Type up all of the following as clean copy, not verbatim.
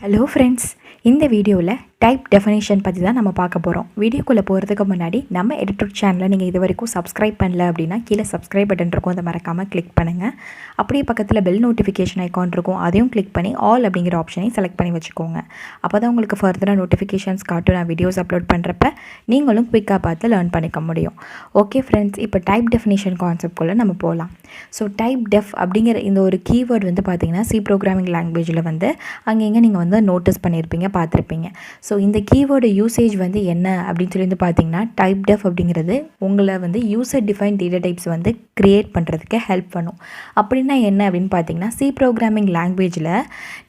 Hello friends, இந்த வீடியோவில் type definition பற்றி தான் நம்ம பார்க்க போகிறோம். வீடியோக்குள்ளே போகிறதுக்கு முன்னாடி நம்ம EduTut சேனலை நீங்கள் இது வரைக்கும் சப்ஸ்கிரைப் பண்ணல அப்படின்னா கீழே சப்ஸ்கிரைப் பட்டன் இருக்கும், அதை மறக்காமல் கிளிக் பண்ணுங்கள். அப்படியே பக்கத்தில் பெல் நோட்டிஃபிகேஷன் ஐக்கான் இருக்கும், அதையும் கிளிக் பண்ணி ஆல் அப்படிங்கிற ஆப்ஷனையும் செலக்ட் பண்ணி வச்சுக்கோங்க. அப்போ தான் உங்களுக்கு ஃபர்தராக நோட்டிஃபிகேஷன்ஸ் காட்டும். நான் வீடியோஸ் அப்லோட் பண்ணுறப்ப நீங்களும் குயிக்காக பார்த்து லேர்ன் பண்ணிக்க முடியும். ஓகே ஃப்ரெண்ட்ஸ், இப்போ டைப் டெஃபினேஷன் கான்செப்ட்குள்ளே நம்ம போகலாம். ஸோ டைப் டெஃப் அப்படிங்கிற இந்த ஒரு கீவேர்டு வந்து பார்த்திங்கன்னா சி ப்ரோக்ராமிங் லாங்குவேஜில் வந்து அங்கங்கே நீங்கள் வந்து நோட்டீஸ் பண்ணியிருப்பீங்க, பார்த்துருப்பீங்க. ஸோ இந்த கீவேர்டு யூசேஜ் வந்து என்ன அப்படின்னு சொல்லி வந்து பார்த்தீங்கன்னா, டைப் டெஃப் அப்படிங்கிறது உங்களை வந்து யூசர் டிஃபைன் டேட்டா டைப்ஸ் வந்து க்ரியேட் பண்ணுறதுக்கு ஹெல்ப் பண்ணும். அப்படின்னா என்ன அப்படின்னு பார்த்தீங்கன்னா, சி ப்ரோக்ராமிங் லாங்குவேஜில்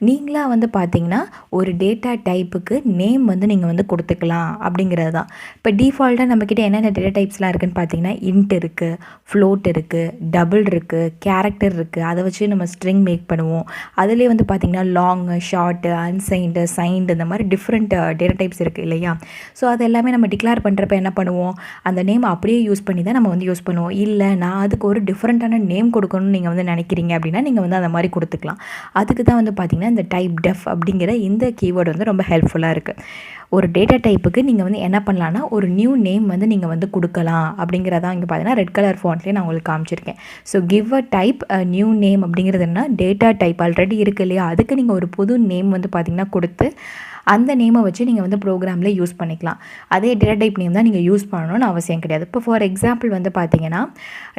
நீங்களாக வந்து பார்த்தீங்கன்னா ஒரு டேட்டா டைப்புக்கு நேம் வந்து நீங்கள் வந்து கொடுத்துக்கலாம் அப்படிங்கிறது தான். இப்போ டிஃபால்ட்டாக நம்மக்கிட்ட என்னென்ன டேட்டா டைப்ஸ்லாம் இருக்குதுன்னு பார்த்தீங்கன்னா, இன்ட் இருக்குது, ஃப்ளோட் இருக்குது, டபுள் இருக்குது, கேரக்டர் இருக்குது. அதை வச்சு நம்ம ஸ்ட்ரிங் மேக் பண்ணுவோம். அதிலே வந்து பார்த்திங்கன்னா லாங்கு, ஷார்ட்டு, அன்சைன்டு, சைன்டு இந்த மாதிரி டிஃப்ரெண்ட் டேட்டா டைப்ஸ் இருக்குது இல்லையா? ஸோ அது எல்லாமே நம்ம டிக்ளேர் பண்ணுறப்ப என்ன பண்ணுவோம், அந்த நேம் அப்படியே யூஸ் பண்ணி தான் நம்ம வந்து யூஸ் பண்ணுவோம். இல்லை நான் அதுக்கு ஒரு டிஃப்ரெண்ட்டான நேம் கொடுக்கணும்னு நீங்கள் வந்து நினைக்கிறீங்க அப்படின்னா நீங்கள் வந்து அந்த மாதிரி கொடுத்துக்கலாம். அதுக்கு தான் வந்து பார்த்திங்கன்னா இந்த டைப் டெஃப் அப்படிங்கிற இந்த கீவேர்டு வந்து ரொம்ப ஹெல்ப்ஃபுல்லாக இருக்குது. ஒரு டேட்டா டைப்புக்கு நீங்கள் வந்து என்ன பண்ணலான்னா ஒரு நியூ நேம் வந்து நீங்கள் வந்து கொடுக்கலாம் அப்படிங்கிறதா இங்கே பார்த்தீங்கன்னா ரெட் கலர் ஃபாண்ட்லேயே நான் உங்களுக்கு காமிச்சிருக்கேன். So give a type a new name அப்படிங்கிறது என்ன, டேட்டா டைப் ஆல்ரெடி இருக்குது இல்லையா, அதுக்கு நீங்கள் ஒரு புது நேம் வந்து பார்த்திங்கன்னா கொடுத்து அந்த நேமை வச்சு நீங்கள் வந்து ப்ரோக்ராமில் யூஸ் பண்ணிக்கலாம். அதே டேட்டா டைப் நேம் தான் நீங்கள் யூஸ் பண்ணணும்னு அவசியம் கிடையாது. இப்போ ஃபார் எக்ஸாம்பிள் வந்து பார்த்தீங்கன்னா,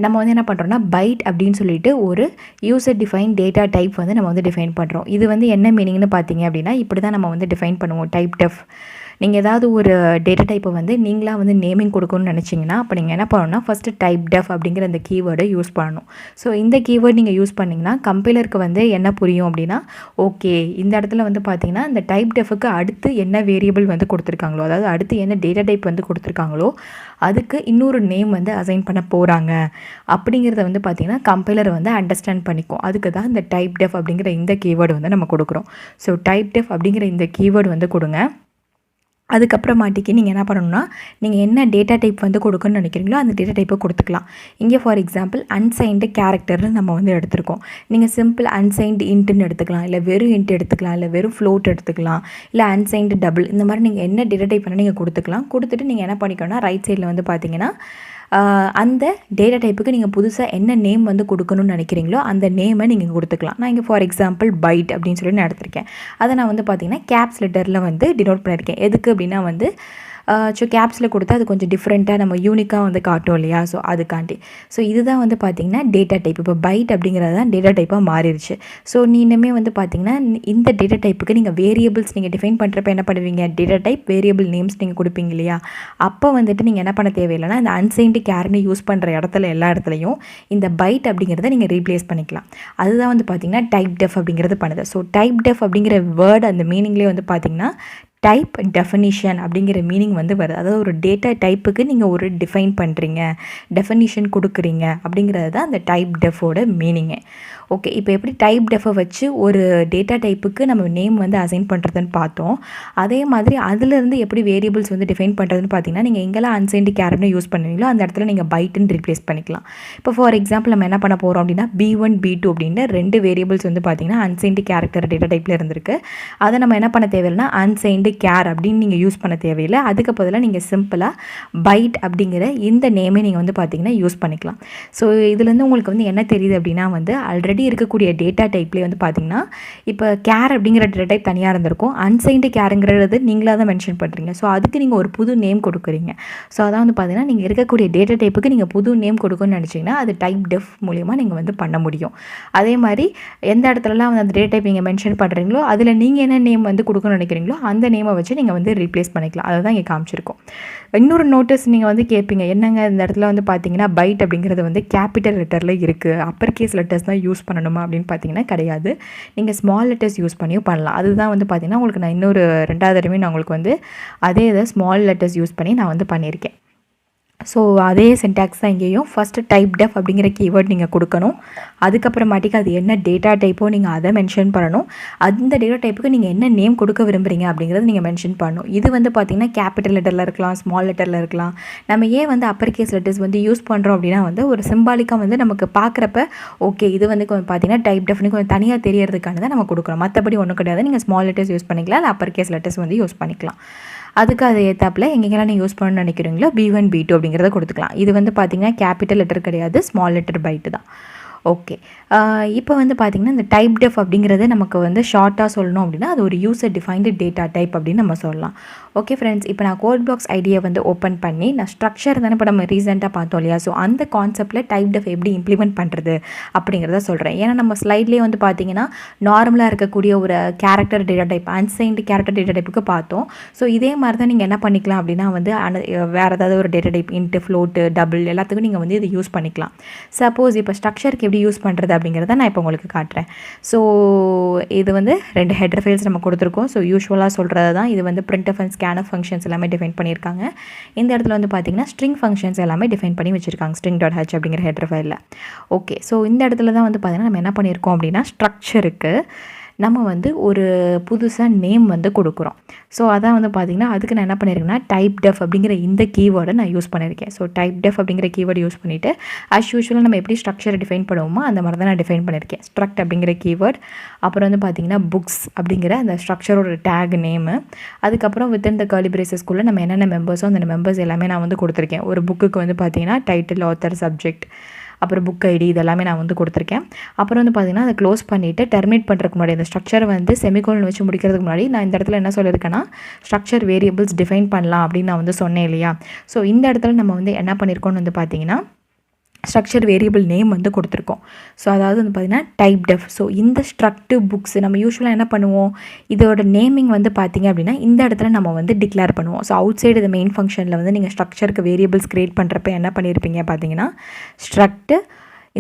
நம்ம வந்து என்ன பண்ணுறோம்னா பைட் அப்படின்னு சொல்லிட்டு ஒரு யூசர் டிஃபைன் டேட்டா டைப் வந்து நம்ம வந்து டிஃபைன் பண்ணுறோம். இது வந்து என்ன மீனிங்னு பார்த்தீங்க அப்படின்னா, இப்படி தான் நம்ம வந்து டிஃபைன் பண்ணுவோம். டைப் டெஃப் நீங்கள் ஏதாவது ஒரு டேட்டா டைப்பை வந்து நீங்களாக வந்து நேமிங் கொடுக்கணும்னு நினச்சிங்கன்னா அப்போ நீங்கள் என்ன பண்ணணும்னா ஃபஸ்ட்டு டைப் டெஃப் அப்படிங்கிற அந்த கீவேர்டை யூஸ் பண்ணணும். ஸோ இந்த கீவேர்டு நீங்கள் யூஸ் பண்ணிங்கன்னா கம்பைலருக்கு வந்து என்ன புரியும் அப்படின்னா, ஓகே இந்த இடத்துல வந்து பார்த்தீங்கன்னா இந்த டைப் டெஃபுக்கு அடுத்து என்ன வேரியபிள் வந்து கொடுத்துருக்காங்களோ, அதாவது அடுத்து என்ன டேட்டா டைப் வந்து கொடுத்துருக்காங்களோ அதுக்கு இன்னொரு நேம் வந்து அசைன் பண்ண போகிறாங்க அப்படிங்கிறத வந்து பார்த்திங்கன்னா கம்பைலர் வந்து அண்டர்ஸ்டாண்ட் பண்ணிக்கும். அதுக்கு தான் இந்த டைப் டெஃப் அப்படிங்கிற இந்த கீவேர்டு வந்து நம்ம கொடுக்குறோம். ஸோ டைப் டெஃப் அப்படிங்கிற இந்த கீவேர்டு வந்து கொடுங்க. அதுக்கப்புறமாட்டிக்கு நீங்கள் என்ன பண்ணணும்னா, நீங்கள் என்ன டேட்டா டைப் வந்து கொடுக்கணும்னு நினைக்கிறீங்களோ அந்த டேட்டா டைப்பை கொடுத்துக்கலாம். இங்கே ஃபார் எக்ஸாம்பிள் அன்சைன்டு கேரக்டர்னு நம்ம வந்து எடுத்துருக்கோம். நீங்கள் சிம்பிள் அன்சைன்டு இன்ட்டுன்னு எடுத்துக்கலாம், இல்லை வெறும் இன்ட் எடுத்துக்கலாம், இல்லை வெறும் ஃப்ளோட் எடுத்துக்கலாம், இல்லை அன்சைன்டு டபுள், இந்த மாதிரி நீங்கள் என்ன டேட்டா டைப் பண்ணால் நீங்கள் கொடுத்துக்கலாம். கொடுத்துட்டு நீங்கள் என்ன பண்ணிக்கணும்னா ரைட் சைடில் வந்து பார்த்தீங்கன்னா அந்த டேட்டா டைப்புக்கு நீங்கள் புதுசாக என்ன நேம் வந்து கொடுக்கணும்னு நினைக்கிறீங்களோ அந்த நேமை நீங்கள் கொடுத்துக்கலாம். நான் இங்கே ஃபார் எக்ஸாம்பிள் பைட் அப்படின்னு சொல்லி நான் எடுத்திருக்கேன். அதை நான் வந்து பார்த்திங்கன்னா கேப்ஸ் லெட்டரில் வந்து டினோட் பண்ணியிருக்கேன். எதுக்கு அப்படின்னா வந்து ஸோ கேப்ஸில் கொடுத்தா அது கொஞ்சம் டிஃப்ரெண்ட்டாக நம்ம யூனிக்காக வந்து காட்டும் இல்லையா? ஸோ அதுக்காண்டி. ஸோ இதுதான் வந்து பார்த்திங்கன்னா டேட்டா டைப். இப்போ பைட் அப்படிங்கிறது தான் டேட்டா டைப்பாக மாறிடுச்சு. ஸோ இனிமே வந்து பார்த்திங்கன்னா இந்த டேட்டா டைப்புக்கு நீங்கள் வேரியபிள்ஸ் நீங்கள் டிஃபைன் பண்ணுறப்ப என்ன பண்ணுவீங்க, டேட்டா டைப் வேரியபிள் நேம்ஸ் நீங்கள் கொடுப்பீங்க இல்லையா? அப்போ வந்துட்டு நீங்கள் என்ன பண்ண தேவையில்லைன்னா இந்த அன்சைன்டு கேர்னு யூஸ் பண்ணுற இடத்துல எல்லா இடத்துலையும் இந்த பைட் அப்படிங்கிறத நீங்கள் ரீப்ளேஸ் பண்ணிக்கலாம். அதுதான் வந்து பார்த்திங்கன்னா டைப் டெஃப் அப்படிங்கிறது பண்ணுது. ஸோ டைப் டெஃப் அப்படிங்கிற வேர்டு அந்த மீனிங்லேயே வந்து பார்த்திங்கன்னா டைப் டெஃபினிஷன் அப்படிங்கிற மீனிங் வந்து வருது. அதாவது ஒரு டேட்டா டைப்புக்கு நீங்கள் ஒரு டிஃபைன் பண்ணுறீங்க, டெஃபினிஷன் கொடுக்குறீங்க அப்படிங்கிறது தான் அந்த டைப் டெஃபோட மீனிங்கு. ஓகே, இப்போ எப்படி டைப் டெஃபை வச்சு ஒரு டேட்டா டைப்புக்கு நம்ம நேம் வந்து அசைன் பண்ணுறதுன்னு பார்த்தோம். அதே மாதிரி அதிலிருந்து எப்படி வேரியபிள்ஸ் வந்து டிஃபைன் பண்ணுறதுன்னு பார்த்தீங்கன்னா, நீங்கள் எங்கெல்லாம் அன்சைன்டு கேரக்டர் யூஸ் பண்ணுவீங்களோ அந்த இடத்துல நீங்கள் பைட்டுன்னு ரீப்ளேஸ் பண்ணிக்கலாம். இப்போ ஃபார் எக்ஸாம்பிள் நம்ம என்ன பண்ண போகிறோம் அப்படின்னா B1 B2 அப்படின்னு 2 வேரியபிள்ஸ் வந்து பார்த்திங்கன்னா அன்சைன்டு கேரக்டர் டேட்டா டைப்பில் இருந்திருக்கு. அதை நம்ம என்ன பண்ண தேவையில்லைன்னா அன்சைன்டு கேர் அப்படின்னு நீங்கள் யூஸ் பண்ண தேவையில்லை. அதுக்கு பதிலாக நீங்கள் சிம்பிளாக பைட் அப்படிங்கிற இந்த நேமே நீங்கள் வந்து பார்த்திங்கன்னா யூஸ் பண்ணிக்கலாம். ஸோ இதுலேருந்து உங்களுக்கு வந்து என்ன தெரியுது அப்படின்னா வந்து ஆல்ரெடி இருக்கக்கூடிய டேட்டா டைப்லேயே வந்து பார்த்திங்கன்னா இப்போ கேர் அப்படிங்கிற டேட்டா டைப் தனியாக இருந்திருக்கும், அன்சைன்டு கேருங்கிறது நீங்களாக தான் மென்ஷன் பண்ணுறீங்க. ஸோ அதுக்கு நீங்கள் ஒரு புது நேம் கொடுக்குறீங்க. ஸோ அதான் வந்து பார்த்திங்கன்னா நீங்கள் இருக்கக்கூடிய டேட்டா டைப்புக்கு நீங்கள் புது நேம் கொடுக்கணும்னு நினச்சிங்கன்னா அது டைப் டெஃப் மூலிமா நீங்கள் வந்து பண்ண முடியும். அதே மாதிரி எந்த இடத்துலலாம் வந்து அந்த டேட்டா டைப் நீங்கள் மென்ஷன் பண்ணுறீங்களோ அதில் நீங்கள் என்ன நேம் வந்து கொடுக்கணும்னு நினைக்கிறீங்களோ அந்த நேமை வச்சு நீங்கள் வந்து ரீப்ளேஸ் பண்ணிக்கலாம். அதை தான் இங்கே காமிச்சிருக்கோம். இன்னொரு நோட்டீஸ் நீங்கள் வந்து கேட்பீங்க, என்னங்க இந்த இடத்துல வந்து பார்த்தீங்கன்னா பைட் அப்படிங்கிறது வந்து கேபிட்டல் லெட்டரில் இருக்குது, அப்பர் கேஸ் லெட்டர்ஸ் தான் யூஸ் பண்ணணுமா அப்படின்னு பார்த்தீங்கன்னா கிடையாது. நீங்கள் ஸ்மால் லெட்டர்ஸ் யூஸ் பண்ணியும் பண்ணலாம். அதுதான் வந்து பார்த்தீங்கன்னா உங்களுக்கு நான் இன்னொரு 2வது தடவை நான் உங்களுக்கு வந்து அதே இதை ஸ்மால் லெட்டர்ஸ் யூஸ் பண்ணி நான் வந்து பண்ணியிருக்கேன். ஸோ அதே சின்டாக்ஸ் தான் இங்கேயும். ஃபஸ்ட்டு Typedef அப்படிங்கிற கீவேர்ட் நீங்கள் கொடுக்கணும். அதுக்கப்புறமாட்டிக்கு அது என்ன டேட்டா டைப்போ நீங்கள் அதை மென்ஷன் பண்ணணும். அந்த டேட்டா டைப்புக்கு நீங்கள் என்ன நேம் கொடுக்க விரும்புகிறீங்க அப்படிங்கிறது நீங்கள் மென்ஷன் பண்ணணும். இது வந்து பார்த்திங்கன்னா கேபிட்டல் லெட்டரில் இருக்கலாம், ஸ்மால் லெட்டரில் இருக்கலாம். நம்ம ஏன் வந்து அப்பர் கேஸ் லெட்டர்ஸ் வந்து யூஸ் பண்ணுறோம் அப்படின்னா வந்து ஒரு சிம்பாலிக்காக வந்து நமக்கு பார்க்குறப்ப ஓகே இது வந்து கொஞ்சம் பார்த்திங்கன்னா Typedefனு கொஞ்சம் தனியாக தெரியறதுக்கானதை நம்ம கொடுக்குறோம். மற்றபடி ஒன்றும் கிடையாது. நீங்கள் ஸ்மால் லெட்டர்ஸ் யூஸ் பண்ணிக்கலாம், இல்லை அப்பர் கேஸ் லெட்டர்ஸ் வந்து யூஸ் பண்ணிக்கலாம். அதுக்கு அதை ஏற்றாப்பில் எங்கெங்கெல்லாம் நீங்கள் யூஸ் பண்ணணும்னு நினைக்கிறீங்களோ B1 B2 அப்படிங்கிறத கொடுத்துக்கலாம். இது வந்து பார்த்திங்கன்னா கேபிட்டல் லெட்டர் கிடையாது, ஸ்மால் லெட்டர் பைட்டு தான். ஓகே, இப்போ வந்து பார்த்திங்கன்னா இந்த Typedef அப்படிங்கிறது நமக்கு வந்து ஷார்ட்டாக சொல்லணும் அப்படின்னா அது ஒரு யூசர் டிஃபைன்டு டேட்டா டைப் அப்படின்னு நம்ம சொல்லலாம். ஓகே ஃப்ரெண்ட்ஸ், இப்போ நான் கோட் பாக்ஸ் ஐடியை வந்து ஓப்பன் பண்ணி நான் ஸ்ட்ரக்சர் தானே இப்போ நம்ம ரீசெண்டாக பார்த்தோம் இல்லையா, ஸோ அந்த கான்செப்ட்டில் Typedef எப்படி இம்ப்ளிமெண்ட் பண்ணுறது அப்படிங்கிறத சொல்கிறேன். ஏன்னா நம்ம ஸ்லைட்லேயே வந்து பார்த்திங்கன்னா நார்மலாக இருக்கக்கூடிய ஒரு character data type, unsigned character data டைப்புக்கு பார்த்தோம். ஸோ இதே மாதிரி தான் நீங்கள் என்ன பண்ணிக்கலாம் அப்படின்னா வந்து வேறு ஏதாவது ஒரு data type into, float, double எல்லாத்துக்கும் நீங்கள் வந்து இதை யூஸ் பண்ணிக்கலாம். சப்போஸ் இப்போ ஸ்ட்ரக்சருக்கு எப்படி யூஸ் பண்ணுறது அப்படிங்கிறத நான் இப்போ உங்களுக்கு காட்டுறேன். ஸோ இது வந்து 2 ஹெடர் ஃபைல்ஸ் நம்ம கொடுத்துருக்கோம். ஸோ யூஸ்வலாக சொல்கிறது தான். இது வந்து printf and scanf ஃபங்க்ஷன்ஸ் எல்லாமே டிஃபைன் பண்ணியிருக்காங்க. இந்த இடத்துல வந்து பார்த்திங்கன்னா ஸ்ட்ரிங் ஃபங்க்ஷன்ஸ் எல்லாமே டிஃபைன் பண்ணி வச்சுருக்காங்க string.h அப்படிங்கிற ஹெடர் ஃபைலில். ஓகே, ஸோ இந்த இடத்துல தான் வந்து பார்த்திங்கன்னா நம்ம என்ன பண்ணியிருக்கோம் அப்படின்னா ஸ்ட்ரக்சருக்கு நம்ம வந்து ஒரு புதுசாக நேம் வந்து கொடுக்குறோம். ஸோ அதான் வந்து பார்த்திங்கன்னா அதுக்கு நான் என்ன பண்ணியிருக்கேன்னா Typedef அப்படிங்கிற இந்த கீவேர்டை நான் யூஸ் பண்ணியிருக்கேன். ஸோ Typedef அப்படிங்கிற கீவேர்டு யூஸ் பண்ணிவிட்டு அஸ் யூஸ்வலாக நம்ம எப்படி ஸ்ட்ரக்சரை டிஃபைன் பண்ணுவோமோ அந்த மாதிரி தான் நான் டிஃபைன் பண்ணியிருக்கேன். ஸ்ட்ரக்ட் அப்படிங்கிற கீவேர்ட், அப்புறம் வந்து பார்த்திங்கன்னா புக்ஸ் அப்படிங்கிற அந்த ஸ்ட்ரக்சரோட டேக் நேமு, அதுக்கப்புறம் வித்தின் த கர்லி பிரேசஸ்க்குள்ளே நம்ம என்னென்ன மெம்பர்ஸோ அந்த மெம்பர்ஸ் எல்லாமே நான் வந்து கொடுத்துருக்கேன். ஒரு புக்குக்கு வந்து பார்த்திங்கன்னா டைட்டில், ஆத்தர், சப்ஜெக்ட், அப்புறம் புக் ஐடி இதெல்லாமே நான் வந்து கொடுத்துருக்கேன். அப்புறம் வந்து பார்த்திங்கன்னா அதை க்ளோஸ் பண்ணிவிட்டு டெர்மினேட் பண்ணுறதுக்கு முன்னாடி அந்த ஸ்ட்ரக்சரை வந்து செமிகோலன் வச்சு முடிக்கிறதுக்கு முன்னாடி நான் இந்த இடத்துல என்ன சொல்லியிருக்கேன்னா ஸ்ட்ரக்சர் வேரியபிள்ஸ் டிஃபைன் பண்ணலாம் அப்படின்னு நான் வந்து சொன்னேன் இல்லையா. ஸோ இந்த இடத்துல நம்ம வந்து என்ன பண்ணியிருக்கோம்னு வந்து பார்த்திங்கன்னா ஸ்ட்ரக்சர் வேரியபிள் நேம் வந்து கொடுத்துருக்கோம். ஸோ அதாவது வந்து பார்த்திங்கன்னா Typedef. ஸோ இந்த ஸ்ட்ரக்ட் புக்ஸ் நம்ம யூஸ்வலாக என்ன பண்ணுவோம், இதோட நேமிங் வந்து பார்த்திங்க அப்படின்னா இந்த இடத்துல நம்ம வந்து டிக்ளேர் பண்ணுவோம். ஸோ அவுட் சைடு இந்த மெயின் ஃபங்க்ஷனில் வந்து நீங்கள் ஸ்ட்ரக்சருக்கு வேரியபிள்ஸ் க்ரியேட் பண்ணுறப்ப என்ன பண்ணியிருப்பீங்க பார்த்திங்கன்னா ஸ்ட்ரக்ட்டு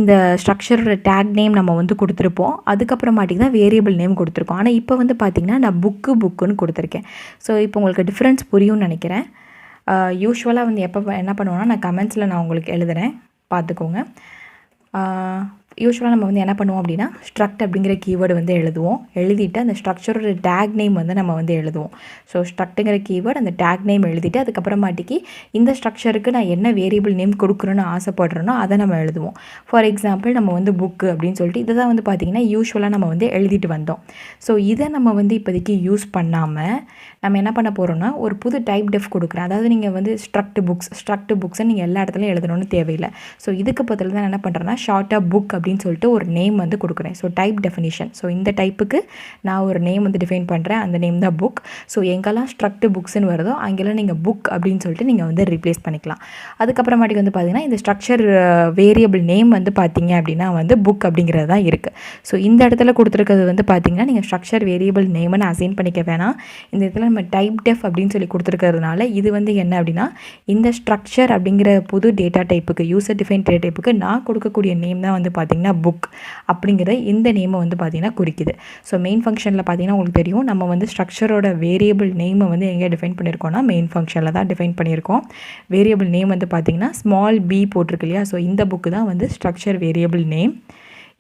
இந்த ஸ்ட்ரக்சரோட டேக் நேம் நம்ம வந்து கொடுத்துருப்போம். அதுக்கப்புறமாட்டிக்கு தான் வேரியபிள் நேம் கொடுத்துருக்கோம். ஆனால் இப்போ வந்து பார்த்திங்கன்னா நான் புக்குன்னு கொடுத்துருக்கேன். ஸோ இப்போ உங்களுக்கு டிஃப்ரென்ஸ் புரியும்னு நினைக்கிறேன். யூஸ்வலாக வந்து எப்போ என்ன பண்ணுவோன்னா நான் கமெண்ட்ஸில் நான் உங்களுக்கு எழுதுகிறேன், பார்த்துக்கோங்க. யூஸ்வலாக நம்ம வந்து என்ன பண்ணுவோம் அப்படின்னா ஸ்ட்ரக்ட் அப்படிங்கிற கீவேர்டு வந்து எழுதிட்டு அந்த ஸ்ட்ரக்சரோட டேக் நேம் வந்து நம்ம வந்து எழுதுவோம். ஸோ ஸ்ட்ரக்ட்டுங்கிற கீவேர்டு அந்த டேக் நேம் எழுதிட்டு அதுக்கப்புறமாட்டிக்கு இந்த ஸ்ட்ரக்சருக்கு நான் என்ன வேரியபிள் நேம் கொடுக்குறேன்னு ஆசைப்படுறேனோ அதை நம்ம எழுதுவோம். ஃபார் எக்ஸாம்பிள் நம்ம வந்து புக்கு அப்படின்னு சொல்லிட்டு இதை தான் வந்து பார்த்திங்கன்னா யூஸ்வலாக நம்ம வந்து எழுதிட்டு வந்தோம். ஸோ இதை நம்ம வந்து இப்போதைக்கு யூஸ் பண்ணாமல் நம்ம என்ன பண்ண போகிறோம்னா ஒரு புது Typedef கொடுக்குறேன். அதாவது நீங்கள் வந்து ஸ்ட்ரக்ட் புக்ஸை நீங்கள் எல்லா இடத்துலையும் எழுதணும்னு தேவையில்லை. ஸோ இதுக்கு பதில் தான் என்ன பண்ணுறேன்னா ஷார்ட்டாக புக் அப்படின்னு சொல்லிட்டு ஒரு நேம் வந்து கொடுக்குறேன். So type definition. ஸோ இந்த டைப்புக்கு நான் ஒரு நேம் வந்து டிஃபைன் பண்ணுறேன், அந்த நேம் தான் புக். ஸோ எங்கெல்லாம் ஸ்ட்ரக்ட் புக்ஸ்ன்னு வருதோ அங்கெல்லாம் நீங்கள் புக் அப்படின்னு சொல்லிட்டு நீங்கள் வந்து ரீப்ளேஸ் பண்ணிக்கலாம். அதுக்கப்புறமாட்டிக்கு வந்து பார்த்திங்கன்னா இந்த ஸ்ட்ரக்சர் வேரியபிள் நேம் வந்து பார்த்திங்க அப்படின்னா வந்து புக் அப்படிங்கிறது தான் இருக்குது. ஸோ இந்த இடத்துல கொடுத்துருக்கிறது வந்து பார்த்திங்கன்னா நீங்கள் ஸ்ட்ரக்சர் வேரியபிள் நேம்னு அசைன் பண்ணிக்க வேணாம். இந்த இடத்துல நம்ம Typedef அப்படின்னு சொல்லி கொடுத்துருக்கிறதுனால இது வந்து என்ன அப்படின்னா இந்த ஸ்ட்ரக்சர் அப்படிங்கிற புது டேட்டா டைப்புக்கு யூசர் டிஃபைன் டேட்டா டைப்புக்கு நான் கொடுக்கக்கூடிய நேம் தான் வந்து பார்த்திங்கன்னா புக் அப்படிங்கிற இந்த நேமை வந்து பார்த்திங்கன்னா குறிக்குது. ஸோ மெயின் ஃபங்க்ஷனில் பார்த்திங்கன்னா உங்களுக்கு தெரியும் நம்ம வந்து ஸ்ட்ரக்சரோட வேரியபிள் நேமை வந்து எங்கே டிஃபைன் பண்ணியிருக்கோம்னா மெயின் ஃபங்க்ஷனில் தான் டிஃபைன் பண்ணியிருக்கோம். வேரியபிள் நேம் வந்து பார்த்திங்கன்னா ஸ்மால் b போட்டிருக்கு இல்லையா. ஸோ இந்த புக்கு தான் வந்து ஸ்ட்ரக்சர் வேரியபிள் நேம்.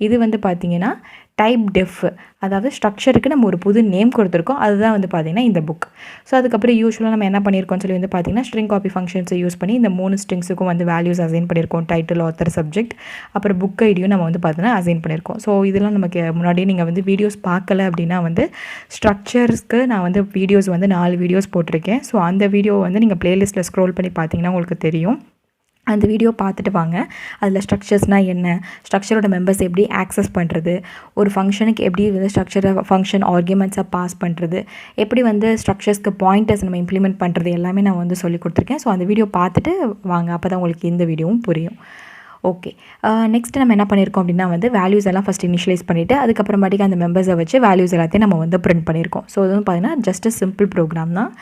இது வந்து பார்த்திங்கன்னா Typedef, அதாவது ஸ்ட்ரக்சருக்கு நம்ம ஒரு புது நேம் கொடுத்துருக்கோம், அதுதான் வந்து பார்த்திங்கன்னா இந்த புக். ஸோ அதுக்கப்புறம் யூஸ்வலாக நம்ம என்ன பண்ணியிருக்கோம்னு சொல்லி வந்து பார்த்திங்கன்னா ஸ்ட்ரிங் காப்பி ஃபங்க்ஷன்ஸை யூஸ் பண்ணி இந்த 3 ஸ்ட்ரிங்ஸுக்கும் வந்து வேல்யூஸ் அசைன் பண்ணியிருக்கோம். டைட்டில், ஆத்தர், சப்ஜெக்ட், அப்புறம் புக் ஐடியும் நம்ம வந்து பார்த்தீங்கன்னா அசைன் பண்ணியிருக்கோம். ஸோ இதெல்லாம் நமக்கு முன்னாடியே நீங்கள் வந்து வீடியோஸ் பார்க்கல அப்படின்னா வந்து ஸ்ட்ரக்சர்ஸ்க்கு நான் வந்து வீடியோஸ் வந்து 4 வீடியோஸ் போட்டிருக்கேன். ஸோ அந்த வீடியோ வந்து நீங்கள் ப்ளேலிஸ்ட்டில் ஸ்க்ரோல் பண்ணி பார்த்தீங்கன்னா உங்களுக்கு தெரியும். அந்த வீடியோ பார்த்துட்டு வாங்க. அதில் ஸ்ட்ரக்சர்ஸ்னால் என்ன, ஸ்ட்ரக்சரோட மெம்பர்ஸ் எப்படி ஆக்சஸ் பண்ணுறது, ஒரு ஃபங்க்ஷனுக்கு எப்படி வந்து ஸ்ட்ரக்சரை ஃபங்க்ஷன் ஆர்குமெண்ட்ஸாக பாஸ் பண்ணுறது, எப்படி வந்து ஸ்ட்ரக்சர்ஸ்க்கு பாயிண்டர்ஸ் நம்ம இம்ப்ளிமெண்ட் பண்ணுறது எல்லாமே நான் வந்து சொல்லி கொடுத்துருக்கேன். ஸோ அந்த வீடியோ பார்த்துட்டு வாங்க, அப்போ தான் உங்களுக்கு இந்த வீடியோவும் புரியும். ஓகே, நெக்ஸ்ட்டு நம்ம என்ன பண்ணியிருக்கோம் அப்படின்னா வந்து வேல்யூஸ் எல்லாம் ஃபஸ்ட் இனிஷியலைஸ் பண்ணிவிட்டு அதுக்கப்புறமாட்டிக்கு அந்த மெம்பர்ஸை வச்சு வேல்யூஸ் எல்லாத்தையும் நம்ம வந்து பிரிண்ட் பண்ணியிருக்கோம். ஸோ இது வந்து பார்த்திங்கன்னா ஜஸ்ட் சிம்பிள் ப்ரோக்ராம் தான்.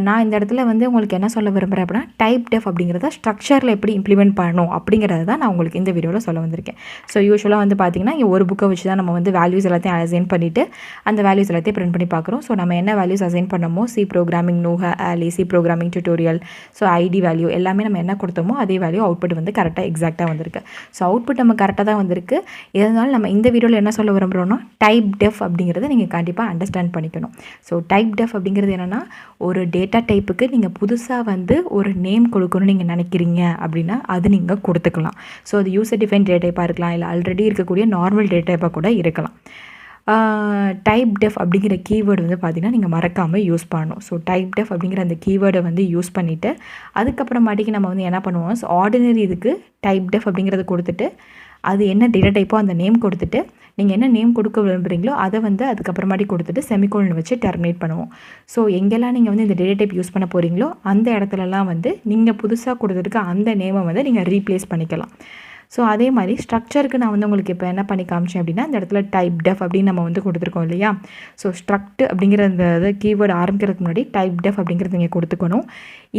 நான் இந்த இடத்துல வந்து உங்களுக்கு என்ன சொல்ல விரும்புகிறேன் அப்படின்னா டைப்டெஃப் அப்படிங்கிறத ஸ்ட்ரக்சரில் எப்படி இம்ப்ளிமெண்ட் பண்ணணும் அப்படிங்கிறத தான் நான் உங்களுக்கு இந்த வீடியோவில் சொல்ல வந்திருக்கேன். ஸோ யூஸ்வலாக வந்து பார்த்திங்கன்னா இங்கே ஒரு புக்கை வச்சு தான் நம்ம வந்து வேல்யூஸ் எல்லாத்தையும் அசைன் பண்ணிவிட்டு அந்த வேல்யூஸ் எல்லாத்தையும் பிரிண்ட் பண்ணி பார்க்குறோம். ஸோ நம்ம என்ன வேல்யூஸ் அசைன் பண்ணமோ சி ப்ரோக்ராமிங் நோஹா ஆலி C programming tutorial so ID value எல்லாமே நம்ம என்ன கொடுத்தோமோ அதே வேல்யூ அவுட்புட் வந்து கரெக்டாக எக்ஸாக்டாக வந்திருக்கு. ஸோ அவுட்புட் நம்ம கரெக்டாக தான் வந்திருக்கு. இதனால் நம்ம இந்த வீடியோவில் என்ன சொல்ல விரும்புகிறோம்னா டைப்டெஃப் அப்படிங்கிறத நீங்கள் கண்டிப்பாக அண்டர்ஸ்டாண்ட் பண்ணிக்கணும். ஸோ டைப்டெஃப் அப்படிங்கிறது என்னென்னா ஒரு டேட்டா டைப்புக்கு நீங்கள் புதுசாக வந்து ஒரு நேம் கொடுக்கணும்னு நீங்கள் நினைக்கிறீங்க அப்படின்னா அது நீங்கள் கொடுத்துக்கலாம். ஸோ அது யூசர் டிஃபைன் டேட்டா டைப்பாக இருக்கலாம், இல்லை ஆல்ரெடி இருக்கக்கூடிய நார்மல் டேட்டா டைப்பாக கூட இருக்கலாம். டைப்டெஃப் அப்படிங்கிற கீவேர்டு வந்து பார்த்திங்கன்னா நீங்கள் மறக்காமல் யூஸ் பண்ணணும். ஸோ டைப்டெஃப் அப்படிங்கிற அந்த கீவேர்டை வந்து யூஸ் பண்ணிவிட்டு அதுக்கப்புறமாட்டிக்கு நம்ம வந்து என்ன பண்ணுவோம், ஸோ ஆர்டினரி இதுக்கு டைப்டெஃப் அப்படிங்கிறத கொடுத்துட்டு அது என்ன டேட்டா டைப்போ அந்த நேம் கொடுத்துட்டு நீங்கள் என்ன நேம் கொடுக்க விரும்புகிறீங்களோ அதை வந்து அதுக்கப்புறமாட்டி கொடுத்துட்டு செமிகோலன் வச்சு டெர்மினேட் பண்ணுவோம். ஸோ எங்கெல்லாம் நீங்கள் வந்து இந்த டேட்டா டைப் யூஸ் பண்ண போகிறீங்களோ அந்த இடத்துலலாம் வந்து நீங்கள் புதுசாக கொடுத்துருக்க அந்த நேமை வந்து நீங்கள் ரீப்ளேஸ் பண்ணிக்கலாம். ஸோ அதே மாதிரி ஸ்ட்ரக்சருக்கு நான் வந்து உங்களுக்கு இப்போ என்ன பண்ணி காமிச்சேன் அப்படின்னா இந்த இடத்துல டைப்டெஃப் அப்படின்னு நம்ம வந்து கொடுத்துருக்கோம் இல்லையா. ஸோ ஸ்ட்ரக்ட் அப்படிங்கிற அந்த கீவேர்டு ஆரம்பிக்கிறதுக்கு முன்னாடி டைப்டெஃப் அப்படிங்கிறது நீங்கள் கொடுத்துக்கணும்.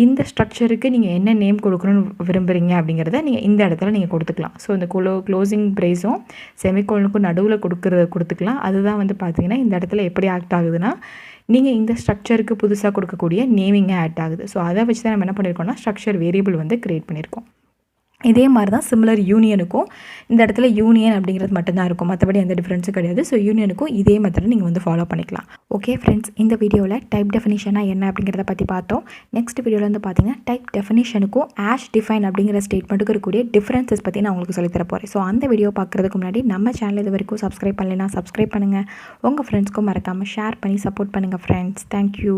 இந்த ஸ்ட்ரக்சருக்கு நீங்கள் என்ன நேம் கொடுக்கணும்னு விரும்புகிறீங்க அப்படிங்கிறத நீங்கள் இந்த இடத்துல நீங்கள் கொடுத்துக்கலாம். ஸோ இந்த க்ளோசிங் ப்ரேஸும் செமிகோலனுக்கும் நடுவில் கொடுத்துக்கலாம். அதுதான் வந்து பார்த்திங்கன்னா இந்த இடத்துல எப்படி ஆக்ட் ஆகுதுன்னா நீங்கள் இந்த ஸ்ட்ரக்சருக்கு புதுசாக கொடுக்கக்கூடிய நேமிங்கே ஆக்ட் ஆகுது. ஸோ அதை வச்சு தான் நம்ம என்ன பண்ணியிருக்கோம்னா ஸ்ட்ரக்சர் வேரியபிள் வந்து க்ரியேட் பண்ணியிருக்கோம். இதே மாதிரி தான் சிமிலர் யூனியனுக்கும் இந்த இடத்துல யூனியன் அப்படிங்கிறது மட்டும்தான் இருக்கும், மற்றபடி எந்த டிஃப்ரென்ஸும் கிடையாது. ஸோ யூனியனுக்கும் இதே மெத்தடை நீங்கள் வந்து ஃபாலோ பண்ணிக்கலாம். ஓகே ஃப்ரெண்ட்ஸ், இந்த வீடியோவில் டைப் டெஃபினிஷனாக என்ன அப்படிங்கிறத பற்றி பார்த்தோம். நெக்ஸ்ட் வீடியோவில் வந்து பார்த்தீங்கன்னா டைப் டெஃபினிஷனுக்கும் ஆஷ் டிஃபைன் அப்படிங்கிற ஸ்டேட்மெண்ட்டுக்கு இருக்கக்கூடிய டிஃப்ரென்சஸ் பற்றி நான் உங்களுக்கு சொல்லித்தர போகிறேன். ஸோ அந்த வீடியோ பார்க்குறதுக்கு முன்னாடி நம்ம சேனல் இது வரைக்கும் சப்ஸ்கிரைப் பண்ணலைன்னா சப்ஸ்கிரைப் பண்ணுங்கள். உங்கள் ஃப்ரெண்ட்ஸ்க்கும் மறக்காமல் ஷேர் பண்ணி சப்போர்ட் பண்ணுங்கள் ஃப்ரெண்ட்ஸ். தேங்க்யூ.